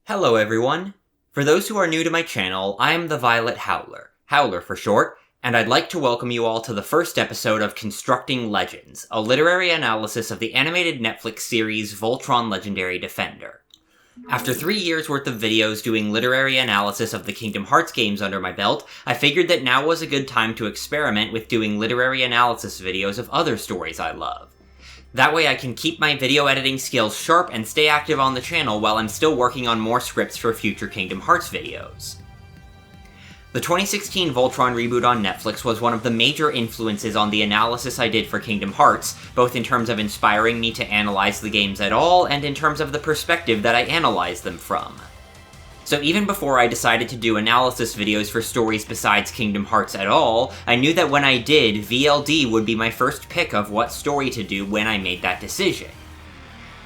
Hello everyone! For those who are new to my channel, I am the Violet Howler, Howler for short, and I'd like to welcome you all to the first episode of Constructing Legends, a literary analysis of the animated Netflix series Voltron Legendary Defender. After 3 years worth of videos doing literary analysis of the Kingdom Hearts games under my belt, I figured that now was a good time to experiment with doing literary analysis videos of other stories I love. That way I can keep my video editing skills sharp and stay active on the channel while I'm still working on more scripts for future Kingdom Hearts videos. The 2016 Voltron reboot on Netflix was one of the major influences on the analysis I did for Kingdom Hearts, both in terms of inspiring me to analyze the games at all, and in terms of the perspective that I analyze them from. So even before I decided to do analysis videos for stories besides Kingdom Hearts at all, I knew that when I did, VLD would be my first pick of what story to do when I made that decision.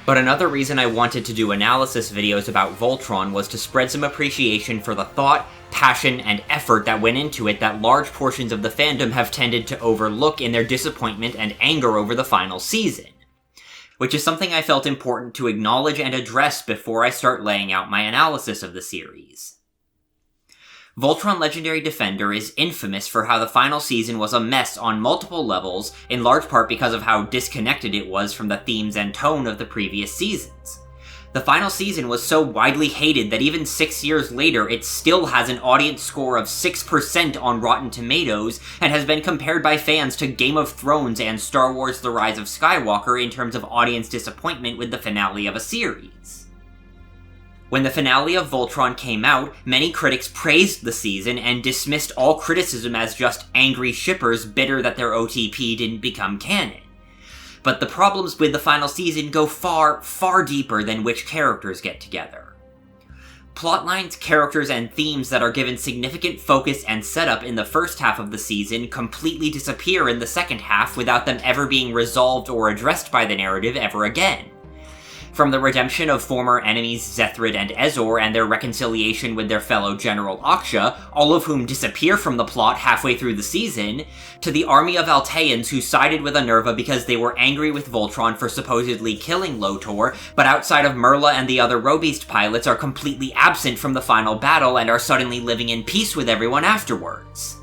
But another reason I wanted to do analysis videos about Voltron was to spread some appreciation for the thought, passion, and effort that went into it that large portions of the fandom have tended to overlook in their disappointment and anger over the final season. Which is something I felt important to acknowledge and address before I start laying out my analysis of the series. Voltron Legendary Defender is infamous for how the final season was a mess on multiple levels, in large part because of how disconnected it was from the themes and tone of the previous seasons. The final season was so widely hated that even 6 years later it still has an audience score of 6% on Rotten Tomatoes, and has been compared by fans to Game of Thrones and Star Wars The Rise of Skywalker in terms of audience disappointment with the finale of a series. When the finale of Voltron came out, many critics praised the season and dismissed all criticism as just angry shippers bitter that their OTP didn't become canon. But the problems with the final season go far, far deeper than which characters get together. Plotlines, characters, and themes that are given significant focus and setup in the first half of the season completely disappear in the second half without them ever being resolved or addressed by the narrative ever again. From the redemption of former enemies Zethrid and Ezor and their reconciliation with their fellow General Aksha, all of whom disappear from the plot halfway through the season, to the army of Alteans who sided with Unnerva because they were angry with Voltron for supposedly killing Lotor, but outside of Merla and the other Robeast pilots are completely absent from the final battle and are suddenly living in peace with everyone afterwards.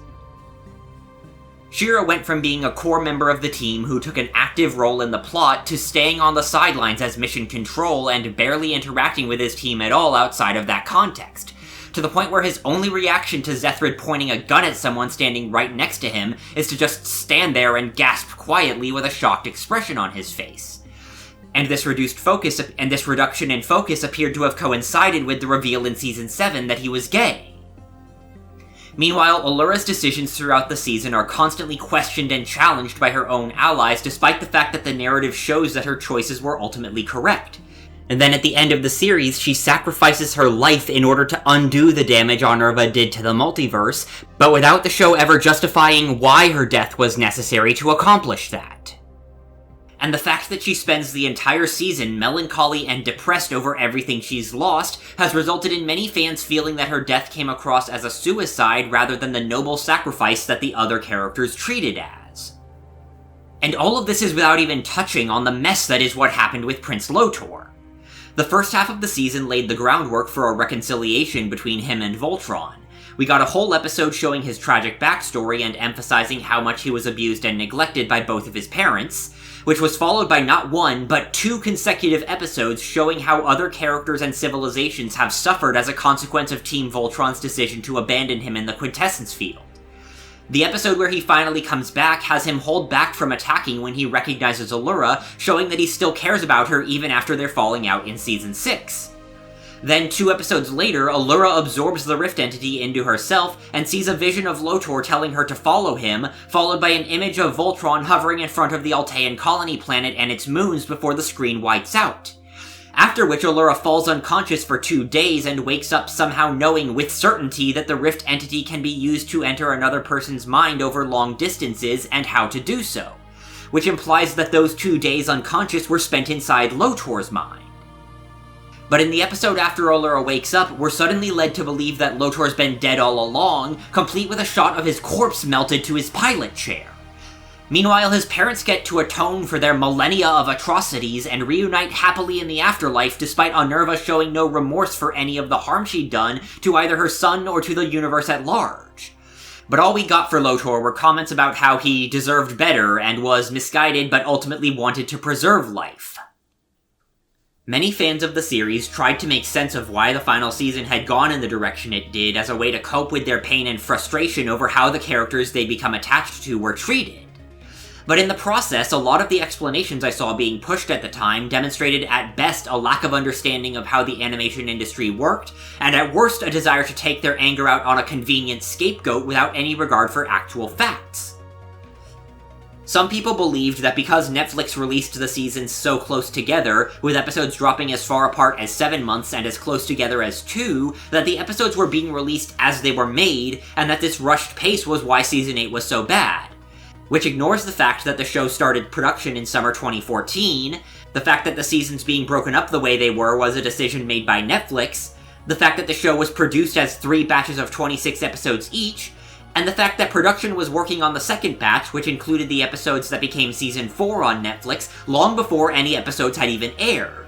Shira went from being a core member of the team who took an active role in the plot to staying on the sidelines as mission control and barely interacting with his team at all outside of that context, to the point where his only reaction to Zethrid pointing a gun at someone standing right next to him is to just stand there and gasp quietly with a shocked expression on his face. And this reduction in focus appeared to have coincided with the reveal in Season 7 that he was gay. Meanwhile, Allura's decisions throughout the season are constantly questioned and challenged by her own allies, despite the fact that the narrative shows that her choices were ultimately correct. And then at the end of the series, she sacrifices her life in order to undo the damage Unnerva did to the multiverse, but without the show ever justifying why her death was necessary to accomplish that. And the fact that she spends the entire season melancholy and depressed over everything she's lost has resulted in many fans feeling that her death came across as a suicide rather than the noble sacrifice that the other characters treated as. And all of this is without even touching on the mess that is what happened with Prince Lotor. The first half of the season laid the groundwork for a reconciliation between him and Voltron. We got a whole episode showing his tragic backstory and emphasizing how much he was abused and neglected by both of his parents, which was followed by not one, but 2 consecutive episodes showing how other characters and civilizations have suffered as a consequence of Team Voltron's decision to abandon him in the Quintessence Field. The episode where he finally comes back has him hold back from attacking when he recognizes Allura, showing that he still cares about her even after their falling out in Season 6. Then 2 episodes later, Allura absorbs the Rift Entity into herself and sees a vision of Lotor telling her to follow him, followed by an image of Voltron hovering in front of the Altean colony planet and its moons before the screen whites out. After which Allura falls unconscious for 2 days and wakes up somehow knowing with certainty that the Rift Entity can be used to enter another person's mind over long distances and how to do so, which implies that those 2 days unconscious were spent inside Lotor's mind. But in the episode after Allura wakes up, we're suddenly led to believe that Lotor's been dead all along, complete with a shot of his corpse melted to his pilot chair. Meanwhile, his parents get to atone for their millennia of atrocities and reunite happily in the afterlife despite Unnerva showing no remorse for any of the harm she'd done to either her son or to the universe at large. But all we got for Lotor were comments about how he deserved better and was misguided but ultimately wanted to preserve life. Many fans of the series tried to make sense of why the final season had gone in the direction it did as a way to cope with their pain and frustration over how the characters they become attached to were treated. But in the process, a lot of the explanations I saw being pushed at the time demonstrated at best a lack of understanding of how the animation industry worked, and at worst a desire to take their anger out on a convenient scapegoat without any regard for actual facts. Some people believed that because Netflix released the seasons so close together, with episodes dropping as far apart as 7 months and as close together as 2, that the episodes were being released as they were made, and that this rushed pace was why Season 8 was so bad. Which ignores the fact that the show started production in summer 2014, the fact that the seasons being broken up the way they were was a decision made by Netflix, the fact that the show was produced as 3 batches of 26 episodes each, and the fact that production was working on the second batch, which included the episodes that became Season 4 on Netflix, long before any episodes had even aired.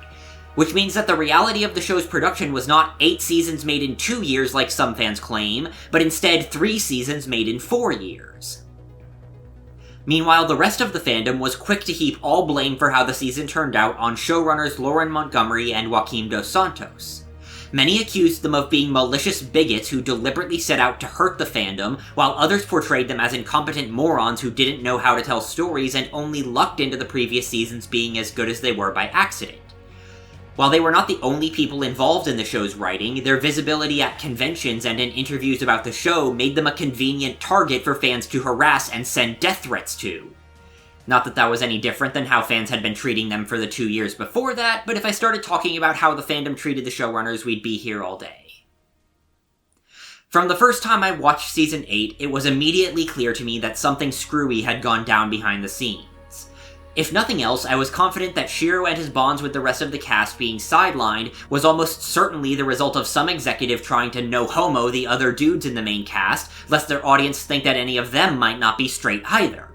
Which means that the reality of the show's production was not 8 seasons made in 2 years like some fans claim, but instead 3 seasons made in 4 years. Meanwhile, the rest of the fandom was quick to heap all blame for how the season turned out on showrunners Lauren Montgomery and Joaquim Dos Santos. Many accused them of being malicious bigots who deliberately set out to hurt the fandom, while others portrayed them as incompetent morons who didn't know how to tell stories and only lucked into the previous seasons being as good as they were by accident. While they were not the only people involved in the show's writing, their visibility at conventions and in interviews about the show made them a convenient target for fans to harass and send death threats to. Not that that was any different than how fans had been treating them for the 2 years before that, but if I started talking about how the fandom treated the showrunners, we'd be here all day. From the first time I watched Season 8, it was immediately clear to me that something screwy had gone down behind the scenes. If nothing else, I was confident that Shiro and his bonds with the rest of the cast being sidelined was almost certainly the result of some executive trying to no-homo the other dudes in the main cast, lest their audience think that any of them might not be straight either.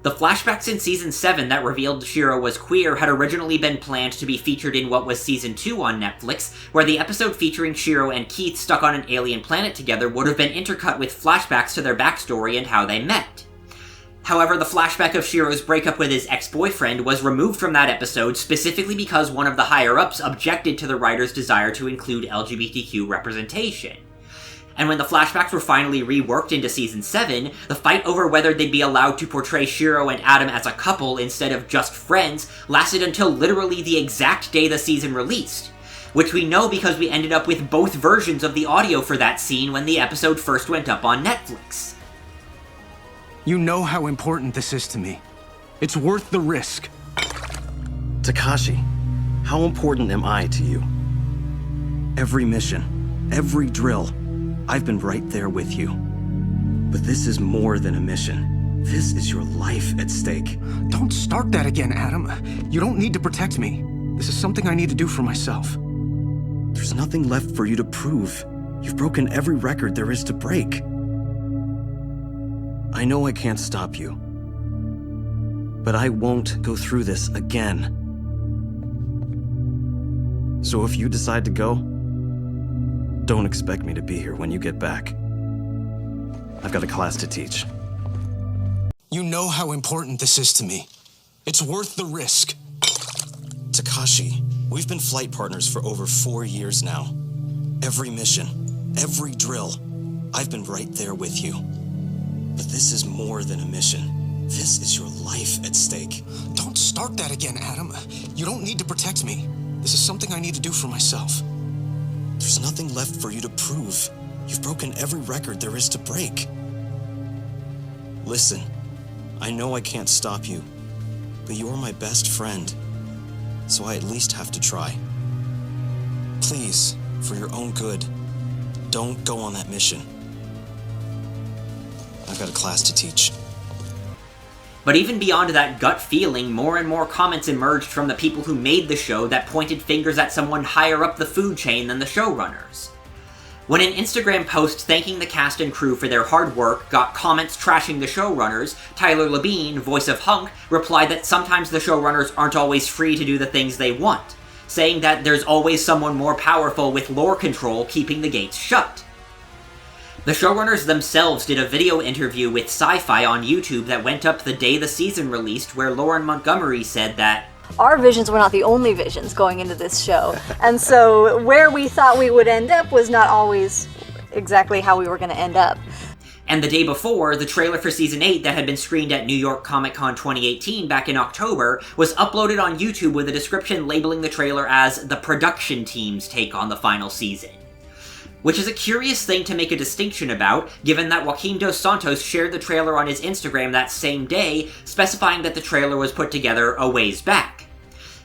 The flashbacks in Season 7 that revealed Shiro was queer had originally been planned to be featured in what was Season 2 on Netflix, where the episode featuring Shiro and Keith stuck on an alien planet together would have been intercut with flashbacks to their backstory and how they met. However, the flashback of Shiro's breakup with his ex-boyfriend was removed from that episode specifically because one of the higher-ups objected to the writer's desire to include LGBTQ representation. And when the flashbacks were finally reworked into Season 7, the fight over whether they'd be allowed to portray Shiro and Adam as a couple instead of just friends lasted until literally the exact day the season released. Which we know because we ended up with both versions of the audio for that scene when the episode first went up on Netflix. You know how important this is to me. It's worth the risk. Takashi, how important am I to you? Every mission, every drill, I've been right there with you. But this is more than a mission. This is your life at stake. Don't start that again, Adam. You don't need to protect me. This is something I need to do for myself. There's nothing left for you to prove. You've broken every record there is to break. I know I can't stop you, but I won't go through this again. So if you decide to go, don't expect me to be here when you get back. I've got a class to teach. You know how important this is to me. It's worth the risk. Takashi, we've been flight partners for over 4 years now. Every mission, every drill, I've been right there with you. But this is more than a mission. This is your life at stake. Don't start that again, Adam. You don't need to protect me. This is something I need to do for myself. There's nothing left for you to prove. You've broken every record there is to break. Listen, I know I can't stop you, but you're my best friend, so I at least have to try. Please, for your own good, don't go on that mission. I've got a class to teach. But even beyond that gut feeling, more and more comments emerged from the people who made the show that pointed fingers at someone higher up the food chain than the showrunners. When an Instagram post thanking the cast and crew for their hard work got comments trashing the showrunners, Tyler Labine, voice of Hunk, replied that sometimes the showrunners aren't always free to do the things they want, saying that there's always someone more powerful with lore control keeping the gates shut. The showrunners themselves did a video interview with Sci-Fi on YouTube that went up the day the season released, where Lauren Montgomery said that our visions were not the only visions going into this show. And so where we thought we would end up was not always exactly how we were going to end up. And the day before, the trailer for Season 8 that had been screened at New York Comic Con 2018 back in October was uploaded on YouTube with a description labeling the trailer as the production team's take on the final season. Which is a curious thing to make a distinction about, given that Joaquin Dos Santos shared the trailer on his Instagram that same day, specifying that the trailer was put together a ways back.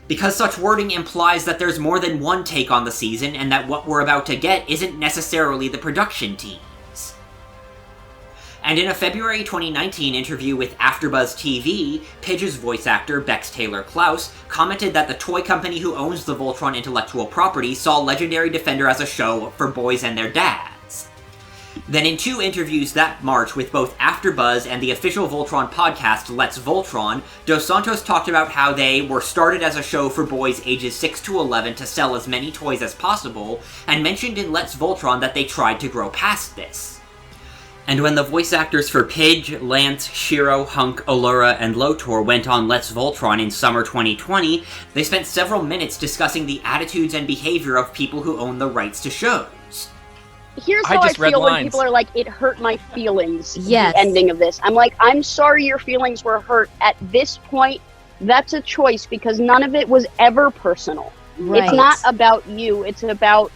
Because such wording implies that there's more than one take on the season, and that what we're about to get isn't necessarily the production team's. And in a February 2019 interview with AfterBuzz TV, Pidge's voice actor, Bex Taylor Klaus, commented that the toy company who owns the Voltron intellectual property saw Legendary Defender as a show for boys and their dads. Then in 2 interviews that March with both AfterBuzz and the official Voltron podcast, Let's Voltron, Dos Santos talked about how they were started as a show for boys ages 6 to 11 to sell as many toys as possible, and mentioned in Let's Voltron that they tried to grow past this. And when the voice actors for Pidge, Lance, Shiro, Hunk, Allura, and Lotor went on Let's Voltron in summer 2020, they spent several minutes discussing the attitudes and behavior of people who own the rights to shows. Here's how I feel when people are like, it hurt my feelings, yes. The ending of this. I'm like, I'm sorry your feelings were hurt. At this point, that's a choice because none of it was ever personal. Right. It's not about you. It's about...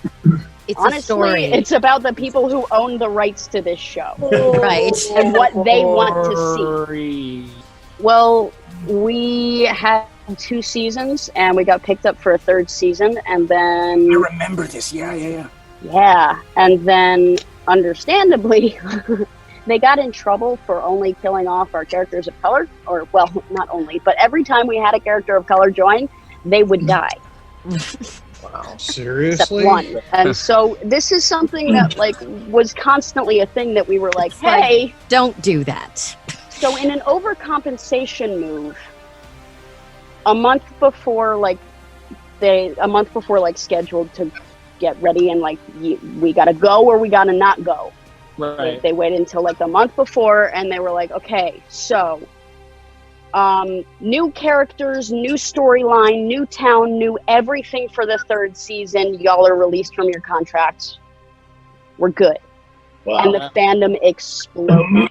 It's honestly, a story. It's about the people who own the rights to this show. Right. And what they want to see. Well, we had 2 seasons, and we got picked up for a 3rd season, and then... I remember this, yeah. Yeah, and then, understandably, they got in trouble for only killing off our characters of color. Or, well, not only, but every time we had a character of color join, they would die. Wow. Seriously? Except one. And so this is something that was constantly a thing that we were like, It's hey, like, don't do that. So in an overcompensation move, a month before scheduled to get ready and we gotta go or we gotta not go. Right. They waited until the month before and they were like, okay, so new characters, new storyline, new town, new everything for the 3rd season. Y'all are released from your contracts. We're good. Wow. And the fandom exploded.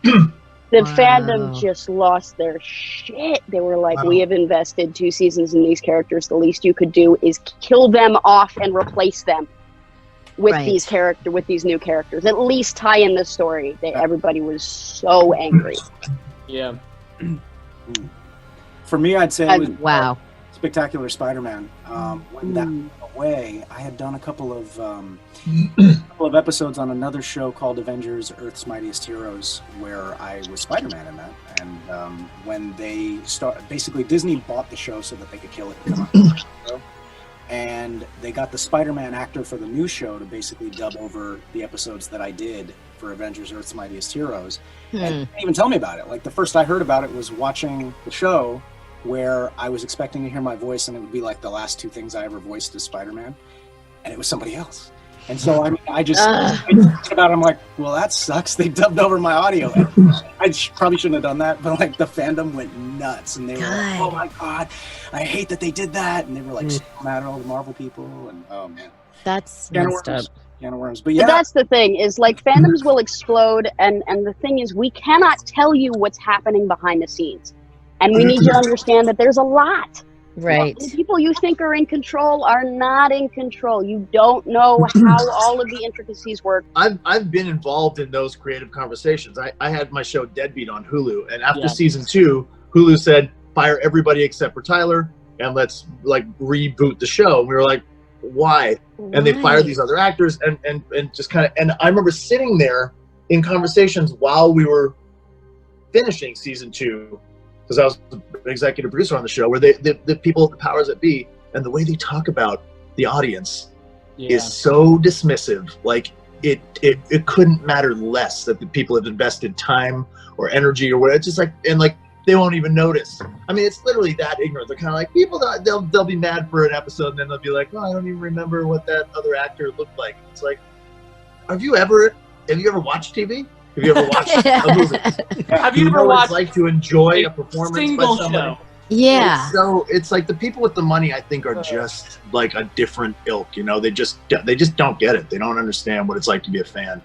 The fandom just lost their shit. They were like, we have invested 2 seasons in these characters. The least you could do is kill them off and replace them with with these new characters. At least tie in the story. Everybody was so angry. Yeah. For me, I'd say it was Wow. Spectacular Spider-Man. When that went away, I had done a couple of episodes on another show called Avengers: Earth's Mightiest Heroes, where I was Spider-Man in that. And when they basically Disney bought the show so that they could kill it and come out with the show. And they got the Spider-Man actor for the new show to basically dub over the episodes that I did for Avengers: Earth's Mightiest Heroes. And they didn't even tell me about it. The first I heard about it was watching the show, where I was expecting to hear my voice, and it would be the last 2 things I ever voiced as Spider-Man, and it was somebody else. And so I just thought about it. I'm like, well, that sucks. They dubbed over my audio. I probably shouldn't have done that, but the fandom went nuts, and they were like, oh my god, I hate that they did that, and they were so mad at all the Marvel people, and oh man, That's messed up. Can of worms. But yeah, that's the thing is fandoms will explode, and the thing is we cannot tell you what's happening behind the scenes, and we need you to understand that there's a lot. Right. The people you think are in control are not in control. You don't know how all of the intricacies work. I've been involved in those creative conversations. I had my show Deadbeat on Hulu, and after season 2, Hulu said fire everybody except for Tyler, and let's reboot the show. And we were like, why? And they fired these other actors, and just kind of. And I remember sitting there in conversations while we were finishing season 2. Because I was the executive producer on the show, where the people, the powers that be, and the way they talk about the audience is so dismissive. it couldn't matter less that the people have invested time or energy or whatever. It's just like, and like, they won't even notice. I mean, it's literally that ignorant. They're kind of like, people, they'll be mad for an episode, and then they'll be like, oh, I don't even remember what that other actor looked like. It's like, have you ever watched TV? Have you ever watched a movie? Have you ever what watched it's like to enjoy a performance single by somebody? show? Yeah. It's like the people with the money, I think, are just like a different ilk. You know, they just don't get it. They don't understand what it's like to be a fan.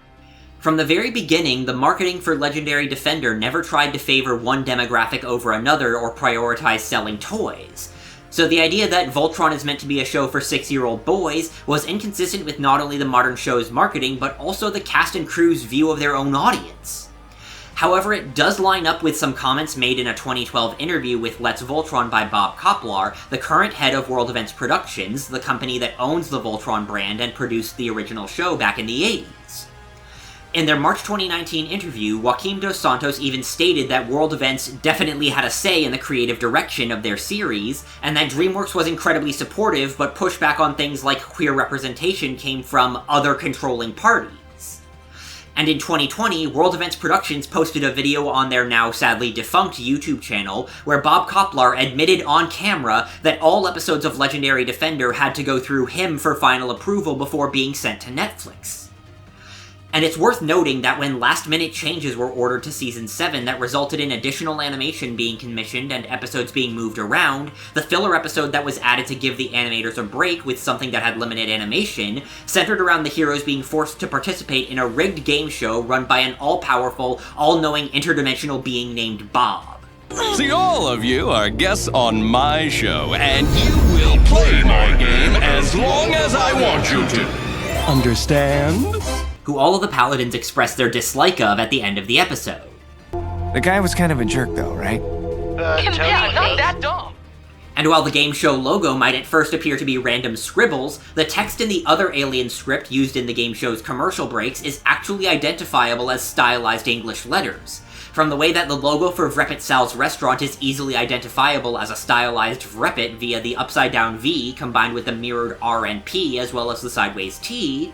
From the very beginning, the marketing for Legendary Defender never tried to favor one demographic over another or prioritize selling toys. So the idea that Voltron is meant to be a show for 6-year-old boys was inconsistent with not only the modern show's marketing, but also the cast and crew's view of their own audience. However, it does line up with some comments made in a 2012 interview with Let's Voltron by Bob Koplar, the current head of World Events Productions, the company that owns the Voltron brand and produced the original show back in the 80s. In their March 2019 interview, Joaquim Dos Santos even stated that World Events definitely had a say in the creative direction of their series, and that DreamWorks was incredibly supportive, but pushback on things like queer representation came from other controlling parties. And in 2020, World Events Productions posted a video on their now sadly defunct YouTube channel where Bob Koplar admitted on camera that all episodes of Legendary Defender had to go through him for final approval before being sent to Netflix. And it's worth noting that when last-minute changes were ordered to Season 7 that resulted in additional animation being commissioned and episodes being moved around, the filler episode that was added to give the animators a break with something that had limited animation centered around the heroes being forced to participate in a rigged game show run by an all-powerful, all-knowing interdimensional being named Bob. See, all of you are guests on my show, and you will play my game as long as I want you to. Understand? Who all of the Paladins expressed their dislike of at the end of the episode. The guy was kind of a jerk though, right? Yeah, not that dumb. And while the game show logo might at first appear to be random scribbles, the text in the other alien script used in the game show's commercial breaks is actually identifiable as stylized English letters. From the way that the logo for Vrepet Sal's restaurant is easily identifiable as a stylized Vrepet via the upside-down V combined with the mirrored R and P as well as the sideways T,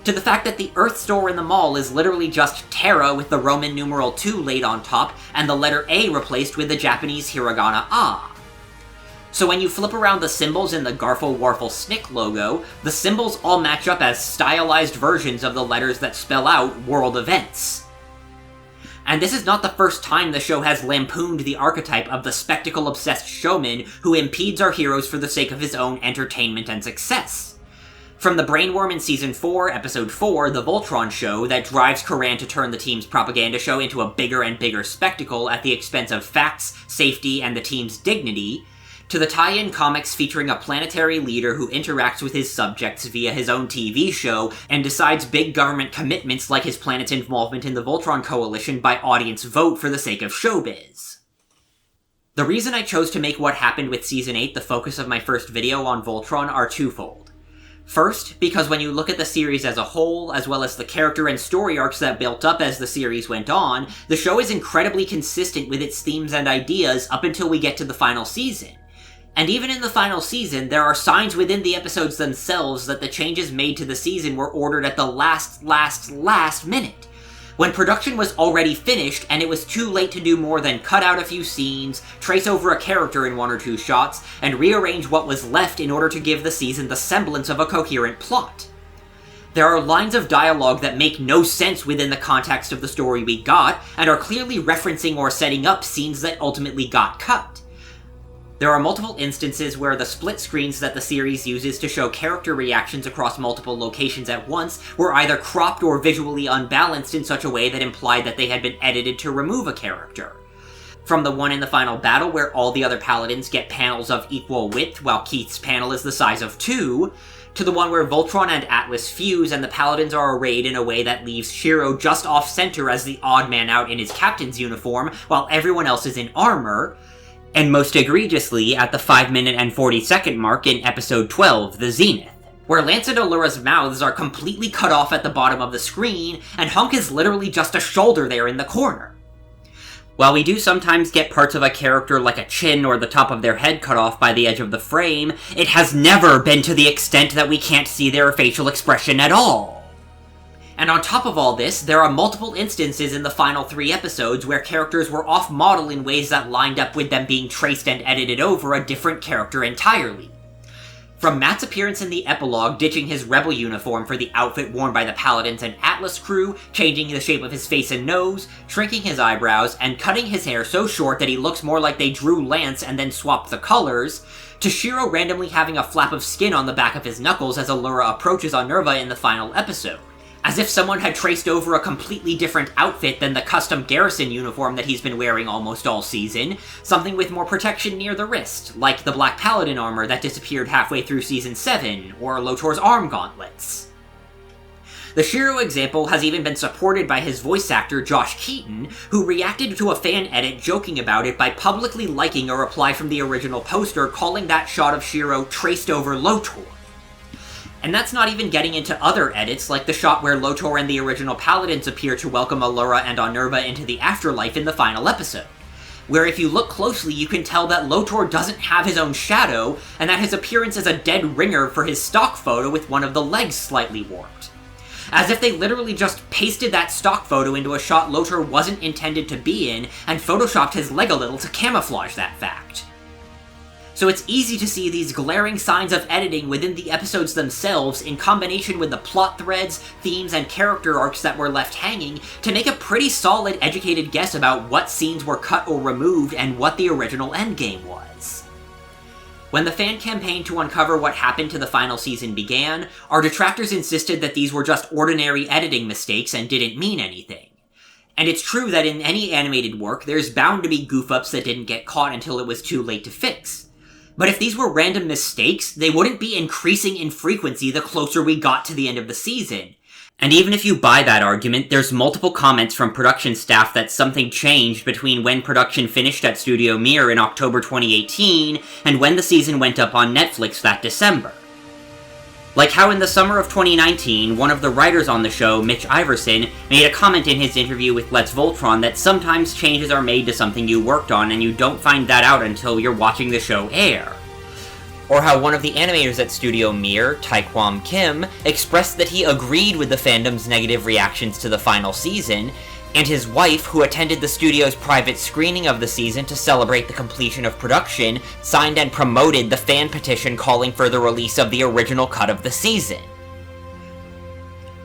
to the fact that the Earth store in the mall is literally just Terra with the Roman numeral 2 laid on top and the letter A replaced with the Japanese hiragana A. So when you flip around the symbols in the Garfle Warfle Snick logo, the symbols all match up as stylized versions of the letters that spell out World Events. And this is not the first time the show has lampooned the archetype of the spectacle-obsessed showman who impedes our heroes for the sake of his own entertainment and success. From the brainworm in Season 4, Episode 4, The Voltron Show, that drives Coran to turn the team's propaganda show into a bigger and bigger spectacle at the expense of facts, safety, and the team's dignity, to the tie-in comics featuring a planetary leader who interacts with his subjects via his own TV show and decides big government commitments like his planet's involvement in the Voltron Coalition by audience vote for the sake of showbiz. The reason I chose to make what happened with Season 8 the focus of my first video on Voltron are twofold. First, because when you look at the series as a whole, as well as the character and story arcs that built up as the series went on, the show is incredibly consistent with its themes and ideas up until we get to the final season. And even in the final season, there are signs within the episodes themselves that the changes made to the season were ordered at the last minute. When production was already finished, and it was too late to do more than cut out a few scenes, trace over a character in 1 or 2 shots, and rearrange what was left in order to give the season the semblance of a coherent plot. There are lines of dialogue that make no sense within the context of the story we got, and are clearly referencing or setting up scenes that ultimately got cut. There are multiple instances where the split screens that the series uses to show character reactions across multiple locations at once were either cropped or visually unbalanced in such a way that implied that they had been edited to remove a character. From the one in the final battle where all the other paladins get panels of equal width while Keith's panel is the size of 2, to the one where Voltron and Atlas fuse and the paladins are arrayed in a way that leaves Shiro just off-center as the odd man out in his captain's uniform while everyone else is in armor, and most egregiously at the 5-minute and 40-second mark in Episode 12, The Zenith, where Lance and Allura's mouths are completely cut off at the bottom of the screen, and Hunk is literally just a shoulder there in the corner. While we do sometimes get parts of a character like a chin or the top of their head cut off by the edge of the frame, it has never been to the extent that we can't see their facial expression at all. And on top of all this, there are multiple instances in the final 3 episodes where characters were off-model in ways that lined up with them being traced and edited over a different character entirely. From Matt's appearance in the epilogue ditching his rebel uniform for the outfit worn by the Paladins and Atlas crew, changing the shape of his face and nose, shrinking his eyebrows, and cutting his hair so short that he looks more like they drew Lance and then swapped the colors, to Shiro randomly having a flap of skin on the back of his knuckles as Allura approaches Unnerva in the final episode. As if someone had traced over a completely different outfit than the custom Garrison uniform that he's been wearing almost all season, something with more protection near the wrist, like the Black Paladin armor that disappeared halfway through Season 7, or Lotor's arm gauntlets. The Shiro example has even been supported by his voice actor Josh Keaton, who reacted to a fan edit joking about it by publicly liking a reply from the original poster calling that shot of Shiro traced over Lotor. And that's not even getting into other edits, like the shot where Lotor and the original Paladins appear to welcome Allura and Unnerva into the afterlife in the final episode, where if you look closely you can tell that Lotor doesn't have his own shadow, and that his appearance is a dead ringer for his stock photo with one of the legs slightly warped. As if they literally just pasted that stock photo into a shot Lotor wasn't intended to be in, and photoshopped his leg a little to camouflage that fact. So it's easy to see these glaring signs of editing within the episodes themselves in combination with the plot threads, themes, and character arcs that were left hanging to make a pretty solid educated guess about what scenes were cut or removed and what the original endgame was. When the fan campaign to uncover what happened to the final season began, our detractors insisted that these were just ordinary editing mistakes and didn't mean anything. And it's true that in any animated work, there's bound to be goof-ups that didn't get caught until it was too late to fix. But if these were random mistakes, they wouldn't be increasing in frequency the closer we got to the end of the season. And even if you buy that argument, there's multiple comments from production staff that something changed between when production finished at Studio Mir in October 2018 and when the season went up on Netflix that December. Like how in the summer of 2019, one of the writers on the show, Mitch Iverson, made a comment in his interview with Let's Voltron that sometimes changes are made to something you worked on and you don't find that out until you're watching the show air. Or how one of the animators at Studio Mir, Taekwon Kim, expressed that he agreed with the fandom's negative reactions to the final season, and his wife, who attended the studio's private screening of the season to celebrate the completion of production, signed and promoted the fan petition calling for the release of the original cut of the season.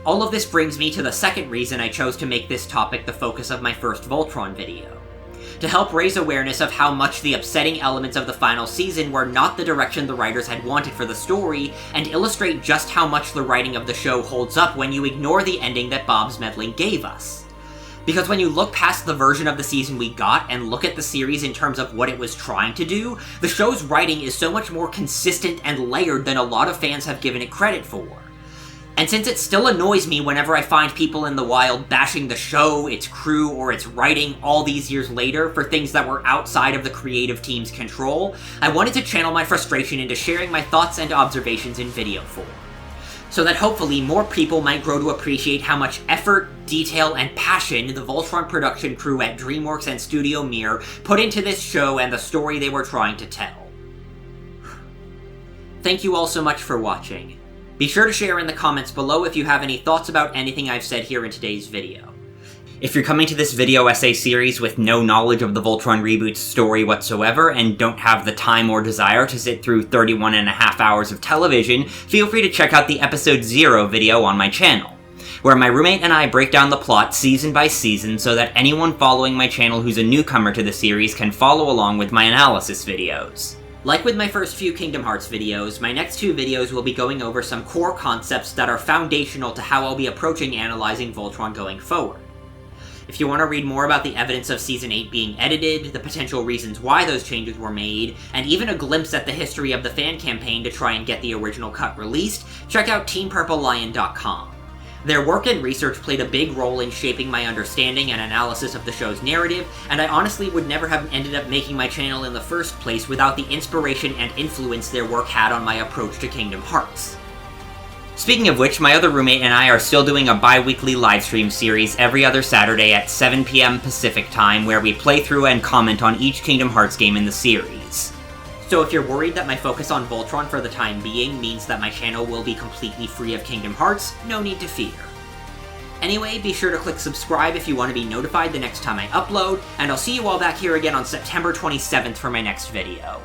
All of this brings me to the second reason I chose to make this topic the focus of my first Voltron video. To help raise awareness of how much the upsetting elements of the final season were not the direction the writers had wanted for the story, and illustrate just how much the writing of the show holds up when you ignore the ending that Bob's meddling gave us. Because when you look past the version of the season we got and look at the series in terms of what it was trying to do, the show's writing is so much more consistent and layered than a lot of fans have given it credit for. And since it still annoys me whenever I find people in the wild bashing the show, its crew, or its writing all these years later for things that were outside of the creative team's control, I wanted to channel my frustration into sharing my thoughts and observations in video form, so that hopefully more people might grow to appreciate how much effort, detail, and passion the Voltron production crew at DreamWorks and Studio Mir put into this show and the story they were trying to tell. Thank you all so much for watching. Be sure to share in the comments below if you have any thoughts about anything I've said here in today's video. If you're coming to this video essay series with no knowledge of the Voltron reboot's story whatsoever and don't have the time or desire to sit through 31.5 hours of television, feel free to check out the Episode 0 video on my channel, where my roommate and I break down the plot season by season so that anyone following my channel who's a newcomer to the series can follow along with my analysis videos. Like with my first few Kingdom Hearts videos, my next 2 videos will be going over some core concepts that are foundational to how I'll be approaching analyzing Voltron going forward. If you want to read more about the evidence of Season 8 being edited, the potential reasons why those changes were made, and even a glimpse at the history of the fan campaign to try and get the original cut released, check out TeamPurpleLion.com. Their work and research played a big role in shaping my understanding and analysis of the show's narrative, and I honestly would never have ended up making my channel in the first place without the inspiration and influence their work had on my approach to Kingdom Hearts. Speaking of which, my other roommate and I are still doing a bi-weekly livestream series every other Saturday at 7 p.m. Pacific time where we play through and comment on each Kingdom Hearts game in the series. So if you're worried that my focus on Voltron for the time being means that my channel will be completely free of Kingdom Hearts, no need to fear. Anyway, be sure to click subscribe if you want to be notified the next time I upload, and I'll see you all back here again on September 27th for my next video.